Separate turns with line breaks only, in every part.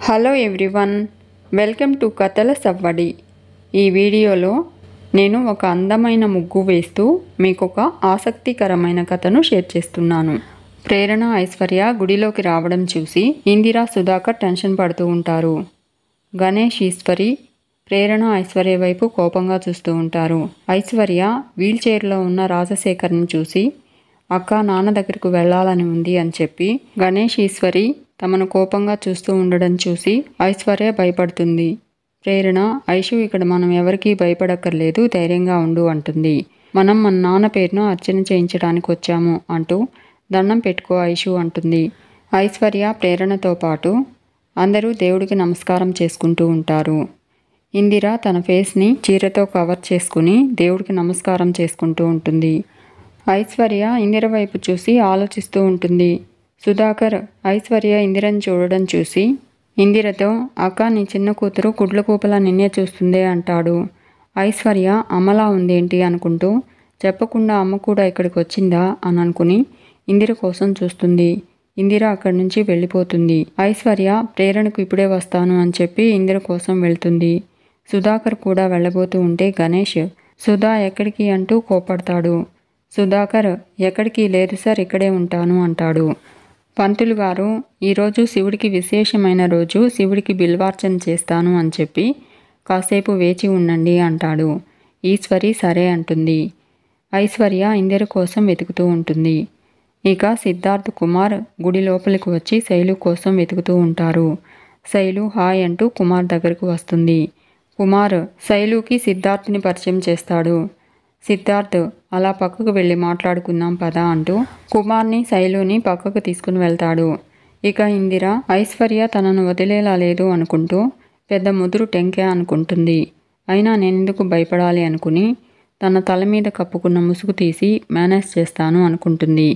Hello everyone, welcome to కథల సవ్వడి. ఈ వీడియోలో నేను ఒక అందమైన ముగ్గు వేస్తూ మీకు ఒక ఆసక్తికరమైన కథను షేర్ చేస్తున్నాను. ప్రేరణ, ఐశ్వర్య గుడిలోకి రావడం చూసి ఇందిరా, సుధాకర్ టెన్షన్ పడుతూ ఉంటారు. గణేష్, ఈశ్వరి ప్రేరణ, ఐశ్వర్య వైపు కోపంగా చూస్తూ ఉంటారు. ఐశ్వర్య వీల్ చైర్లో ఉన్న రాజశేఖర్ని చూసి అక్క, నాన్న దగ్గరకు వెళ్ళాలని ఉంది అని చెప్పి గణేష్, ఈశ్వరి తమను కోపంగా చూస్తూ ఉండడం చూసి ఐశ్వర్య భయపడుతుంది. ప్రేరణ, ఐషు ఇక్కడ మనం ఎవరికీ భయపడక్కర్లేదు, ధైర్యంగా ఉండు అంటుంది. మనం మన నాన్న పేరును అర్చన చేయించడానికి వచ్చాము అంటూ దండం పెట్టుకో ఐషు అంటుంది. ఐశ్వర్య ప్రేరణతో పాటు అందరూ దేవుడికి నమస్కారం చేసుకుంటూ ఉంటారు. ఇందిర తన ఫేస్ని చీరతో కవర్ చేసుకుని దేవుడికి నమస్కారం చేసుకుంటూ ఉంటుంది. ఐశ్వర్య ఇందిర వైపు చూసి ఆలోచిస్తూ ఉంటుంది. సుధాకర్ ఐశ్వర్య ఇందిరని చూడడం చూసి ఇందిరతో, అక్క, నీ చిన్న కూతురు కుడ్ల కూపలా నిన్నే చూస్తుందే అంటాడు. ఐశ్వర్య అమ్మలా ఉందేంటి అనుకుంటూ, చెప్పకుండా అమ్మ కూడా ఇక్కడికి వచ్చిందా అని అనుకుని ఇందిర కోసం చూస్తుంది. ఇందిర అక్కడి నుంచి వెళ్ళిపోతుంది. ఐశ్వర్య ప్రేరణకు ఇప్పుడే వస్తాను అని చెప్పి ఇందిర కోసం వెళ్తుంది. సుధాకర్ కూడా వెళ్ళబోతూ ఉంటే గణేష్, సుధా ఎక్కడికి అంటూ కోపడతాడు. సుధాకర్, ఎక్కడికి లేదు సార్, ఇక్కడే ఉంటాను అంటాడు. పంతులు గారు, ఈరోజు శివుడికి విశేషమైన రోజు, శివుడికి బిల్వార్చన చేస్తాను అని చెప్పి కాసేపు వేచి ఉండండి అంటాడు. ఈశ్వరి సరే అంటుంది. ఐశ్వర్య ఇందిర కోసం వెతుకుతూ ఉంటుంది. ఇక సిద్ధార్థ్, కుమార్ గుడి లోపలికి వచ్చి శైలు కోసం వెతుకుతూ ఉంటారు. శైలు హాయ్ అంటూ కుమార్ దగ్గరకు వస్తుంది. కుమార్ శైలుకి సిద్ధార్థ్ని పరిచయం చేస్తాడు. సిద్ధార్థ్, అలా పక్కకు వెళ్ళి మాట్లాడుకుందాం పదా అంటూ కుమార్ని, శైలుని పక్కకు తీసుకుని వెళ్తాడు. ఇక ఇందిర ఐశ్వర్య తనను వదిలేలా లేదు అనుకుంటూ పెద్ద ముదురు టెంకే అనుకుంటుంది. అయినా నేనెందుకు భయపడాలి అనుకుని తన తల మీద కప్పుకున్న ముసుగు తీసి మేనేజ్ చేస్తాను అనుకుంటుంది.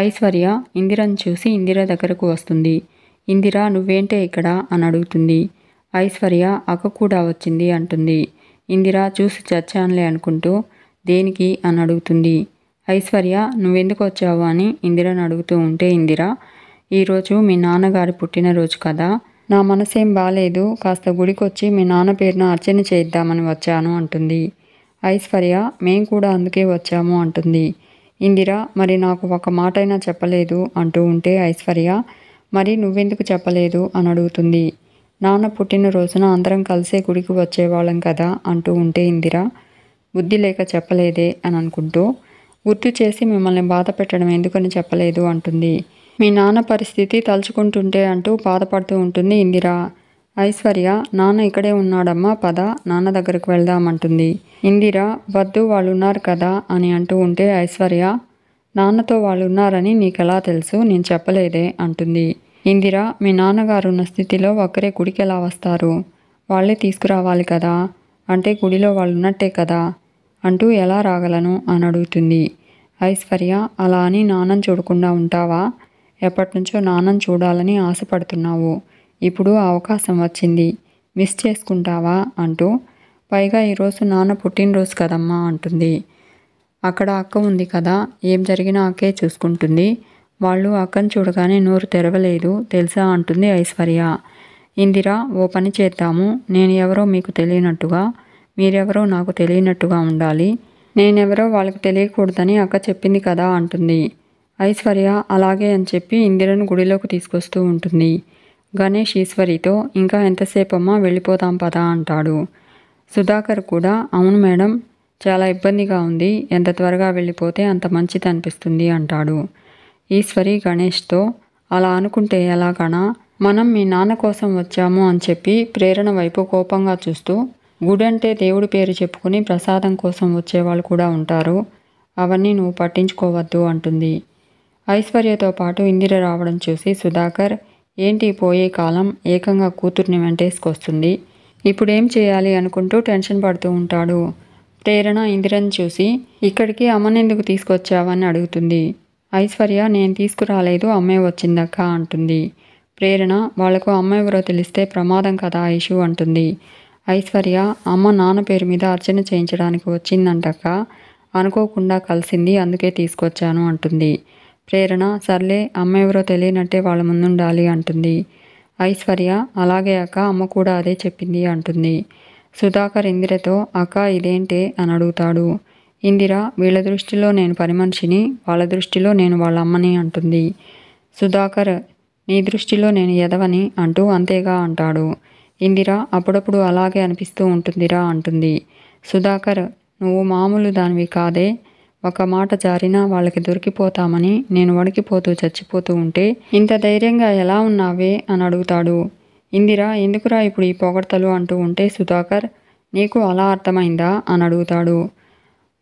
ఐశ్వర్య ఇందిరను చూసి ఇందిర దగ్గరకు వస్తుంది. ఇందిర, నువ్వేంటే ఇక్కడ అని అడుగుతుంది. ఐశ్వర్య అక్క కూడా వచ్చింది అంటుంది. ఇందిర చూసి చచ్చానులే అనుకుంటూ దేనికి అని అడుగుతుంది. ఐశ్వర్య నువ్వెందుకు వచ్చావు అని ఇందిరను అడుగుతూ ఉంటే ఇందిర, ఈరోజు మీ నాన్నగారి పుట్టినరోజు కదా, నా మనసేం బాలేదు, కాస్త గుడికొచ్చి మీ నాన్న పేరున అర్చన చేద్దామని వచ్చాను అంటుంది. ఐశ్వర్య మేం కూడా అందుకే వచ్చాము అంటుంది. ఇందిర, మరి నాకు ఒక మాటైనా చెప్పలేదు అంటూ ఉంటే ఐశ్వర్య, మరి నువ్వెందుకు చెప్పలేదు అని అడుగుతుంది. నాన్న పుట్టినరోజున అందరం కలిసే గుడికి వచ్చేవాళ్ళం కదా అంటూ ఉంటే ఇందిర, బుద్ధి లేక చెప్పలేదే అని అనుకుంటూ, గుర్తు చేసి మిమ్మల్ని బాధ పెట్టడం ఎందుకని చెప్పలేదు అంటుంది. మీ నాన్న పరిస్థితి తలుచుకుంటుంటే అంటూ బాధపడుతూ ఉంటుంది ఇందిర. ఐశ్వర్య, నాన్న ఇక్కడే ఉన్నాడమ్మా, పద నాన్న దగ్గరకు వెళ్దామంటుంది. ఇందిర, వద్దు, వాళ్ళు ఉన్నారు కదా అని అంటూ ఉంటే ఐశ్వర్య, నాన్నతో వాళ్ళు ఉన్నారని నీకెలా తెలుసు, నేను చెప్పలేదే అంటుంది. ఇందిర, మీ నాన్నగారు ఉన్న స్థితిలో ఒక్కరే గుడికి ఎలా వస్తారు, వాళ్ళే తీసుకురావాలి కదా, అంటే గుడిలో వాళ్ళు ఉన్నట్టే కదా అంటూ ఎలా రాగలను అని అడుగుతుంది. ఐశ్వర్య, అలా అని నాన్నని చూడకుండా ఉంటావా, ఎప్పటినుంచో నాన్నని చూడాలని ఆశపడుతున్నావు, ఇప్పుడు అవకాశం వచ్చింది, మిస్ చేసుకుంటావా అంటూ, పైగా ఈరోజు నాన్న పుట్టినరోజు కదమ్మా అంటుంది. అక్కడ అక్క ఉంది కదా, ఏం జరిగినా అక్కే చూసుకుంటుంది, వాళ్ళు అక్కని చూడగానే నోరు తెరవలేదు తెలుసా అంటుంది ఐశ్వర్య. ఇందిర, ఓ పని చేద్దాము, నేను ఎవరో మీకు తెలియనట్టుగా, మీరెవరో నాకు తెలియనట్టుగా ఉండాలి, నేనెవరో వాళ్ళకి తెలియకూడదని అక్క చెప్పింది కదా అంటుంది. ఐశ్వర్య అలాగే అని చెప్పి ఇందిరను గుడిలోకి తీసుకొస్తూ ఉంటుంది. గణేష్ ఈశ్వరితో, ఇంకా ఎంతసేపమ్మా, వెళ్ళిపోతాం పదా అంటాడు. సుధాకర్ కూడా, అవును మేడం, చాలా ఇబ్బందిగా ఉంది, ఎంత త్వరగా వెళ్ళిపోతే అంత మంచిది అనిపిస్తుంది అంటాడు. ఈశ్వరి గణేష్తో, అలా అనుకుంటే ఎలాగనా, మనం మీ నాన్న కోసం వచ్చాము అని చెప్పి ప్రేరణ వైపు కోపంగా చూస్తూ, గుడంటే దేవుడి పేరు చెప్పుకుని ప్రసాదం కోసం వచ్చేవాళ్ళు కూడా ఉంటారు, అవన్నీ నువ్వు పట్టించుకోవద్దు అంటుంది. ఐశ్వర్యతో పాటు ఇందిర రావడం చూసి సుధాకర్, ఏంటి పోయే కాలం, ఏకంగా కూతుర్ని వెంటేసుకొస్తుంది, ఇప్పుడేం చేయాలి అనుకుంటూ టెన్షన్ పడుతూ ఉంటాడు. ప్రేరణ ఇందిరని చూసి, ఇక్కడికి అమ్మనెందుకు తీసుకొచ్చావని అడుగుతుంది. ఐశ్వర్య, నేను తీసుకురాలేదు, అమ్మే వచ్చిందక్క అంటుంది. ప్రేరణ, వాళ్లకు అమ్మ ఎవరో తెలిస్తే ప్రమాదం కదా ఐషు అంటుంది. ఐశ్వర్య, అమ్మ నాన్న పేరు మీద అర్చన చేయించడానికి వచ్చిందంటక్క, అనుకోకుండా కలిసింది, అందుకే తీసుకొచ్చాను అంటుంది. ప్రేరణ, సర్లే, అమ్మ ఎవరో తెలియనట్టే వాళ్ళ ముందుండాలి అంటుంది. ఐశ్వర్య అలాగే అక్క, అమ్మ కూడా అదే చెప్పింది అంటుంది. సుధాకర్ ఇందిరతో అక్క ఇదేంటే అని అడుగుతాడు. ఇందిర వీళ్ళ దృష్టిలో నేను పని మనిషిని, వాళ్ళ దృష్టిలో నేను వాళ్ళ అమ్మని అంటుంది. సుధాకర్ నీ దృష్టిలో నేను ఎదవని అంటూ అంతేగా అంటాడు. ఇందిర అప్పుడప్పుడు అలాగే అనిపిస్తూ ఉంటుందిరా అంటుంది. సుధాకర్ నువ్వు మామూలు దానివి కాదే, ఒక మాట జారినా వాళ్ళకి దొరికిపోతామని నేను వణికిపోతూ చచ్చిపోతూ ఉంటే ఇంత ధైర్యంగా ఎలా ఉన్నావే అని అడుగుతాడు. ఇందిర ఎందుకురా ఇప్పుడు ఈ పొగడ్తలు అంటూ ఉంటే సుధాకర్ నీకు అలా అర్థమైందా అని అడుగుతాడు.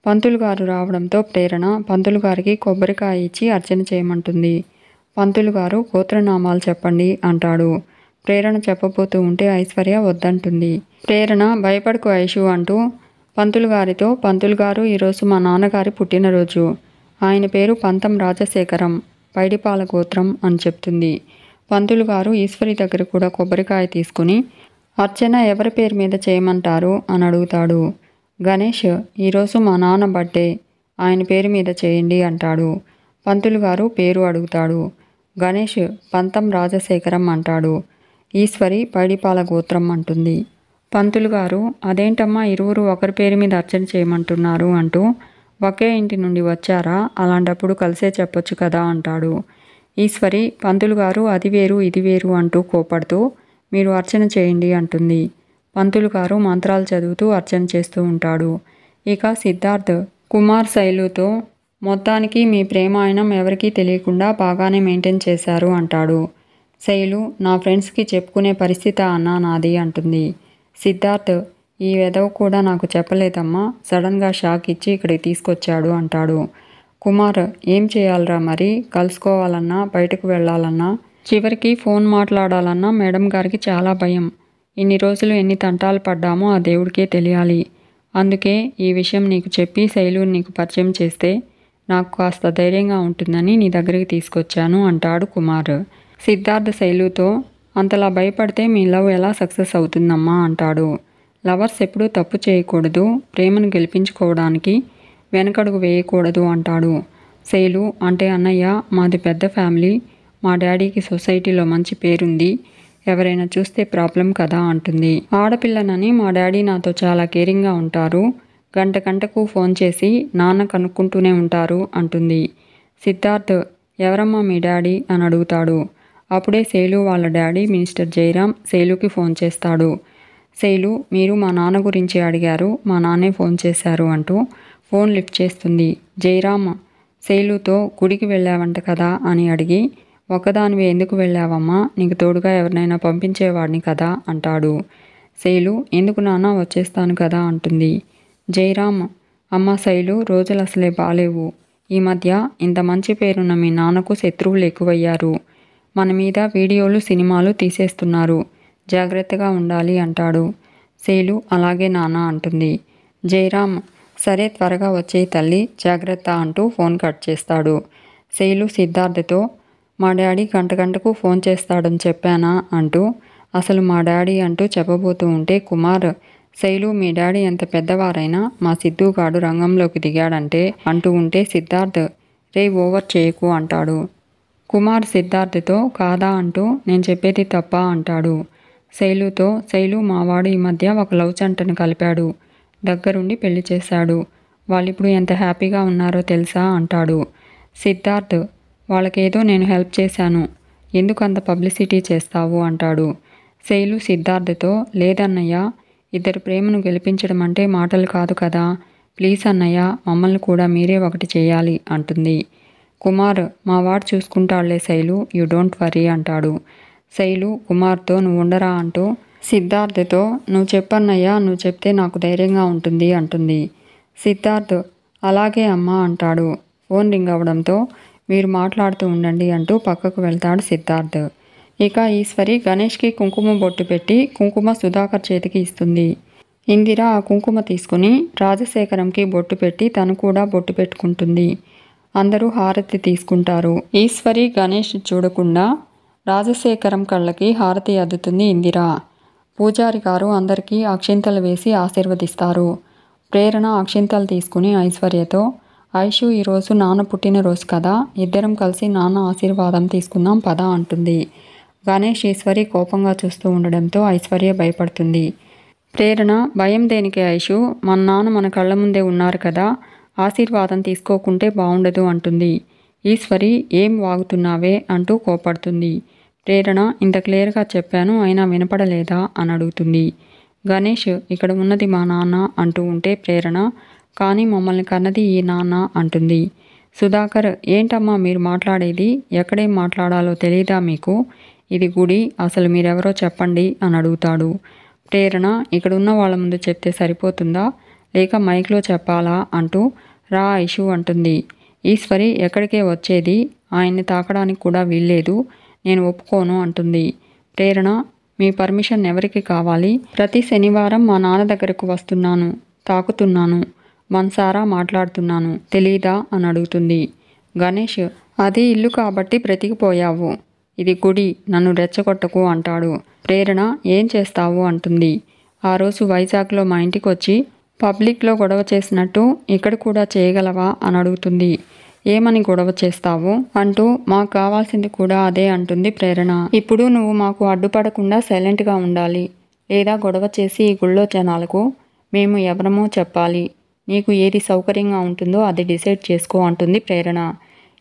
పంతులు గారు రావడంతో ప్రేరణ పంతులు గారికి కొబ్బరికాయ ఇచ్చి అర్చన చేయమంటుంది. పంతులు గారు గోత్రనామాలు చెప్పండి అంటాడు. ప్రేరణ చెప్పబోతూ ఉంటే ఐశ్వర్య వద్దంటుంది. ప్రేరణ భయపడకు ఐషు అంటూ పంతులు గారితో పంతులు గారు ఈరోజు మా నాన్నగారి పుట్టినరోజు, ఆయన పేరు పంతం రాజశేఖరం, పైడిపాల గోత్రం అని చెప్తుంది. పంతులు గారు ఈశ్వరి దగ్గర కూడా కొబ్బరికాయ తీసుకుని అర్చన ఎవరి పేరు మీద చేయమంటారు అని అడుగుతాడు. గణేష్ ఈరోజు మా నాన్న బర్త్డే, ఆయన పేరు మీద చేయండి అంటాడు. పంతులు గారు పేరు అడుగుతాడు. గణేష్ పంతం రాజశేఖరం అంటాడు. ఈశ్వరి పైడిపాల గోత్రం అంటుంది. పంతులు గారు అదేంటమ్మా ఇరువురు ఒకరి పేరు మీద అర్చన చేయమంటున్నారు అంటూ ఒకే ఇంటి నుండి వచ్చారా, అలాంటప్పుడు కలిసే చెప్పొచ్చు కదా అంటాడు. ఈశ్వరి పంతులు గారు అది వేరు ఇది వేరు అంటూ కోపడుతూ మీరు అర్చన చేయండి అంటుంది. పంతులు గారు మంత్రాలు చదువుతూ అర్చన చేస్తూ ఉంటాడు. ఇక సిద్ధార్థ్ కుమార్ శైలుతో మొత్తానికి మీ ప్రేమాయణం ఎవరికీ తెలియకుండా బాగానే మెయింటైన్ చేశారు అంటాడు. శైలు నా ఫ్రెండ్స్కి చెప్పుకునే పరిస్థితి అన్నా నాది అంటుంది. సిద్ధార్థ్ ఈ వెధవ కూడా నాకు చెప్పలేదమ్మా, సడన్గా షాక్ ఇచ్చి ఇక్కడికి తీసుకొచ్చాడు అంటాడు. కుమార్ ఏం చేయాలరా మరి, కలుసుకోవాలన్నా బయటకు వెళ్ళాలన్నా చివరికి ఫోన్ మాట్లాడాలన్నా మేడం గారికి చాలా భయం. ఇన్ని రోజులు ఎన్ని తంటాలు పడ్డామో ఆ దేవుడికే తెలియాలి. అందుకే ఈ విషయం నీకు చెప్పి శైలుని నీకు పరిచయం చేస్తే నాకు కాస్త ధైర్యంగా ఉంటుందని నీ దగ్గరికి తీసుకొచ్చాను అంటాడు కుమార్. సిద్ధార్థ్ శైలుతో అంతలా భయపడితే మీ లవ్ ఎలా సక్సెస్ అవుతుందమ్మా అంటాడు. లవర్స్ ఎప్పుడూ తప్పు చేయకూడదు, ప్రేమను గెలిపించుకోవడానికి వెనకడుగు వేయకూడదు అంటాడు. శైలు అంటే అన్నయ్య మాది పెద్ద ఫ్యామిలీ, మా డాడీకి సొసైటీలో మంచి పేరుంది, ఎవరైనా చూస్తే ప్రాబ్లం కదా అంటుంది. ఆడపిల్లనని మా డాడీ నాతో చాలా కేరింగ్గా ఉంటారు, గంట గంటకు ఫోన్ చేసి నాన్న కనుక్కుంటూనే ఉంటారు అంటుంది. సిద్ధార్థ్ ఎవరమ్మా మీ డాడీ అని అడుగుతాడు. అప్పుడే శైలు వాళ్ళ డాడీ మినిస్టర్ జయరాం శైలుకి ఫోన్ చేస్తాడు. శైలు మీరు మా నాన్న గురించి అడిగారు, మా నాన్నే ఫోన్ చేశారు అంటూ ఫోన్ లిఫ్ట్ చేస్తుంది. జయరాం శైలుతో గుడికి వెళ్ళావంట కదా అని అడిగి ఒక్కదానివే ఎందుకు వెళ్ళావమ్మా, నీకు తోడుగా ఎవరినైనా పంపించేవాడిని కదా అంటాడు. శైలు ఎందుకు నాన్న వచ్చేస్తాను కదా అంటుంది. జయరాం అమ్మ శైలు రోజులు అసలే బాలేవు, ఈ మధ్య ఇంత మంచి పేరున్న మీ నాన్నకు శత్రువులు ఎక్కువయ్యారు, మన మీద వీడియోలు సినిమాలు తీసేస్తున్నారు, జాగ్రత్తగా ఉండాలి అంటాడు. శైలు అలాగే నాన్న అంటుంది. జయరాం సరే త్వరగా వచ్చే తల్లి జాగ్రత్త అంటూ ఫోన్ కట్ చేస్తాడు. శైలు సిద్ధార్థతో మా డాడీ గంట గంటకు ఫోన్ చేస్తాడని చెప్పానా అంటూ అసలు మా డాడీ అంటూ చెప్పబోతూ ఉంటే కుమార్ శైలు మీ డాడీ ఎంత పెద్దవారైనా మా సిద్ధుగాడు రంగంలోకి దిగాడంటే అంటూ ఉంటే సిద్ధార్థ్ రే ఓవర్ చేయకు అంటాడు. కుమార్ సిద్ధార్థ్తో కాదా అంటూ నేను చెప్పేది తప్ప అంటాడు. శైలుతో శైలు మావాడు ఈ మధ్య ఒక లవ్ జంటను కలిపాడు, దగ్గరుండి పెళ్లి చేశాడు, వాళ్ళిప్పుడు ఎంత హ్యాపీగా ఉన్నారో తెలుసా అంటాడు. సిద్ధార్థ్ వాళ్ళకేదో నేను హెల్ప్ చేశాను, ఎందుకు అంత పబ్లిసిటీ చేస్తావు అంటాడు. శైలు సిద్ధార్థ్తో లేదన్నయ్య, ఇద్దరు ప్రేమను గెలిపించడం అంటే మాటలు కాదు కదా, ప్లీజ్ అన్నయ్య మమ్మల్ని కూడా మీరే ఒకటి చేయాలి అంటుంది. కుమార్ మావాడు చూసుకుంటాడులే శైలు, యూ డోంట్ వరీ అంటాడు. శైలు కుమార్తో నువ్వు ఉండరా అంటూ సిద్ధార్థ్తో నువ్వు చెప్పన్నయ్యా, నువ్వు చెప్తే నాకు ధైర్యంగా ఉంటుంది అంటుంది. సిద్ధార్థ్ అలాగే అమ్మా అంటాడు. ఫోన్ రింగ్ అవడంతో మీరు మాట్లాడుతూ ఉండండి అంటూ పక్కకు వెళ్తాడు సిద్ధార్థ్. ఇక ఈశ్వరి గణేష్కి కుంకుమ బొట్టు పెట్టి కుంకుమ సుధాకర్ చేతికి ఇస్తుంది. ఇందిర ఆ కుంకుమ తీసుకుని రాజశేఖరంకి బొట్టు పెట్టి తను కూడా బొట్టు పెట్టుకుంటుంది. అందరూ హారతి తీసుకుంటారు. ఈశ్వరి గణేష్ చూడకుండా రాజశేఖరం కళ్ళకి హారతి అద్దుతుంది ఇందిర. పూజారి గారు అందరికీ అక్షింతలు వేసి ఆశీర్వదిస్తారు. ప్రేరణ అక్షింతలు తీసుకుని ఐశ్వర్యతో ఐషు ఈరోజు నాన్న పుట్టినరోజు కదా, ఇద్దరం కలిసి నాన్న ఆశీర్వాదం తీసుకుందాం పద అంటుంది. గణేష్ ఈశ్వరి కోపంగా చూస్తూ ఉండడంతో ఐశ్వర్య భయపడుతుంది. ప్రేరణ, భయం దేనికి ఐషు, మన నాన్న మన కళ్ళ ముందే ఉన్నారు కదా, ఆశీర్వాదం తీసుకోకుంటే బాగుండదు అంటుంది. ఈశ్వరి, ఏం వాగుతున్నావే అంటూ కోపడుతుంది. ప్రేరణ, ఇంత క్లియర్గా చెప్పాను అయినా వినపడలేదా అని అడుగుతుంది. గణేష్, ఇక్కడ ఉన్నది మా నాన్న అంటూ ఉంటే ప్రేరణ, కానీ మమ్మల్ని కన్నది ఈ నాన్న అంటుంది. సుధాకర్, ఏంటమ్మా మీరు మాట్లాడేది, ఎక్కడేం మాట్లాడాలో తెలీదా మీకు, ఇది గుడి, అసలు మీరెవరో చెప్పండి అని అడుగుతాడు. ప్రేరణ, ఇక్కడ ఉన్న వాళ్ళ ముందు చెప్తే సరిపోతుందా లేక మైక్లో చెప్పాలా అంటూ రా ఐషు అంటుంది. ఈశ్వరి, ఎక్కడికే వచ్చేది, ఆయన్ని తాకడానికి కూడా వీల్లేదు, నేను ఒప్పుకోను అంటుంది. ప్రేరణ, మీ పర్మిషన్ ఎవరికి కావాలి, ప్రతి శనివారం మా నాన్న దగ్గరకు వస్తున్నాను, తాకుతున్నాను, మనసారా మాట్లాడుతున్నాను, తెలీదా అని అడుగుతుంది. గణేష్, అది ఇల్లు కాబట్టి బ్రతికిపోయావు, ఇది గుడి, నన్ను రెచ్చగొట్టకు అంటాడు. ప్రేరణ, ఏం చేస్తావు అంటుంది. ఆ రోజు వైజాగ్లో మా ఇంటికి వచ్చి పబ్లిక్లో గొడవ చేసినట్టు ఇక్కడ కూడా చేయగలవా అని అడుగుతుంది. ఏమని గొడవ చేస్తావు అంటూ మాకు కావాల్సింది కూడా అదే అంటుంది ప్రేరణ. ఇప్పుడు నువ్వు మాకు అడ్డుపడకుండా సైలెంట్గా ఉండాలి, లేదా గొడవ చేసి ఈ గుళ్ళో జనాలకు మేము ఎవరమో చెప్పాలి, నీకు ఏది సౌకర్యంగా ఉంటుందో అది డిసైడ్ చేసుకో అంటుంది ప్రేరణ.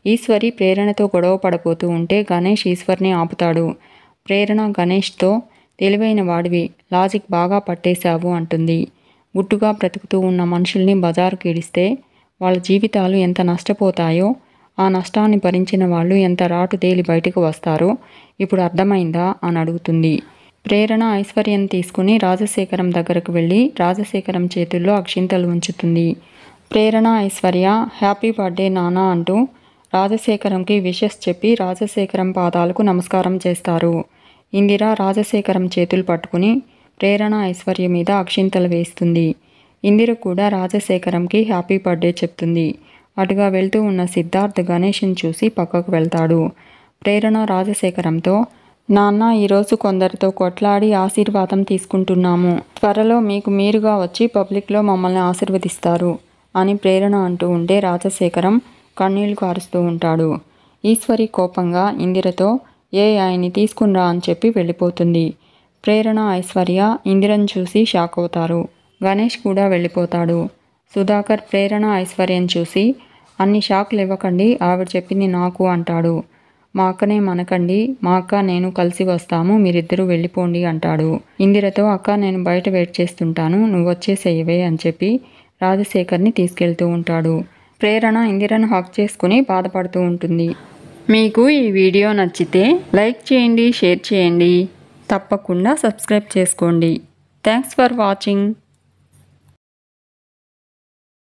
ఈశ్వరి ప్రేరణతో గొడవ పడబోతూ ఉంటే గణేష్ ఈశ్వర్ని ఆపుతాడు. ప్రేరణ గణేష్తో, తెలివైన వాడివి, లాజిక్ బాగా పట్టేశావు అంటుంది. గుట్టుగా బ్రతుకుతూ ఉన్న మనుషుల్ని బజారుకి ఇడిస్తే వాళ్ళ జీవితాలు ఎంత నష్టపోతాయో, ఆ నష్టాన్ని భరించిన వాళ్ళు ఎంత రాటుదేలి బయటకు వస్తారో ఇప్పుడు అర్థమైందా అని అడుగుతుంది. ప్రేరణ ఐశ్వర్యం తీసుకుని రాజశేఖరం దగ్గరకు వెళ్ళి రాజశేఖరం చేతుల్లో అక్షింతలు ఉంచుతుంది. ప్రేరణ, ఐశ్వర్య హ్యాపీ బర్త్డే నాన్న అంటూ రాజశేఖరంకి విషెస్ చెప్పి రాజశేఖరం పాదాలకు నమస్కారం చేస్తారు. ఇందిర రాజశేఖరం చేతులు పట్టుకుని ప్రేరణ ఐశ్వర్య మీద అక్షింతలు వేస్తుంది. ఇందిర కూడా రాజశేఖరంకి హ్యాపీ బర్త్డే చెప్తుంది. అటుగా వెళ్తూ ఉన్న సిద్ధార్థ్ గణేష్ని చూసి పక్కకు వెళ్తాడు. ప్రేరణ రాజశేఖరంతో, నాన్న, ఈరోజు కొందరితో కొట్లాడి ఆశీర్వాదం తీసుకుంటున్నాము, త్వరలో మీకు మీరుగా వచ్చి పబ్లిక్లో మమ్మల్ని ఆశీర్వదిస్తారు అని ప్రేరణ అంటూ ఉంటే రాజశేఖరం కన్నీళ్లు కారుస్తూ ఉంటాడు. ఈశ్వరి కోపంగా ఇందిరతో, ఆయన్ని తీసుకునిరా అని చెప్పి వెళ్ళిపోతుంది. ప్రేరణ ఐశ్వర్య ఇందిరను చూసి షాక్ అవుతారు. గణేష్ కూడా వెళ్ళిపోతాడు. సుధాకర్ ప్రేరణ ఐశ్వర్యను చూసి, అన్ని షాక్లు ఇవ్వకండి, ఆవిడ చెప్పింది నాకు అంటాడు. మా అక్కనే మనకండి, మా అక్క నేను కలిసి వస్తాము, మీరిద్దరూ వెళ్ళిపోండి అంటాడు. ఇందిరతో, అక్క నేను బయట వెయిట్ చేస్తుంటాను, నువ్వు వచ్చేసేయవే అని చెప్పి రాజశేఖర్ని తీసుకెళ్తూ ఉంటాడు. ప్రేరణ ఇందిరను హక్ చేసుకుని బాధపడుతూ ఉంటుంది. మీకు ఈ వీడియో నచ్చితే లైక్ చేయండి, షేర్ చేయండి, తప్పకుండా సబ్స్క్రైబ్ చేసుకోండి. Thanks for watching.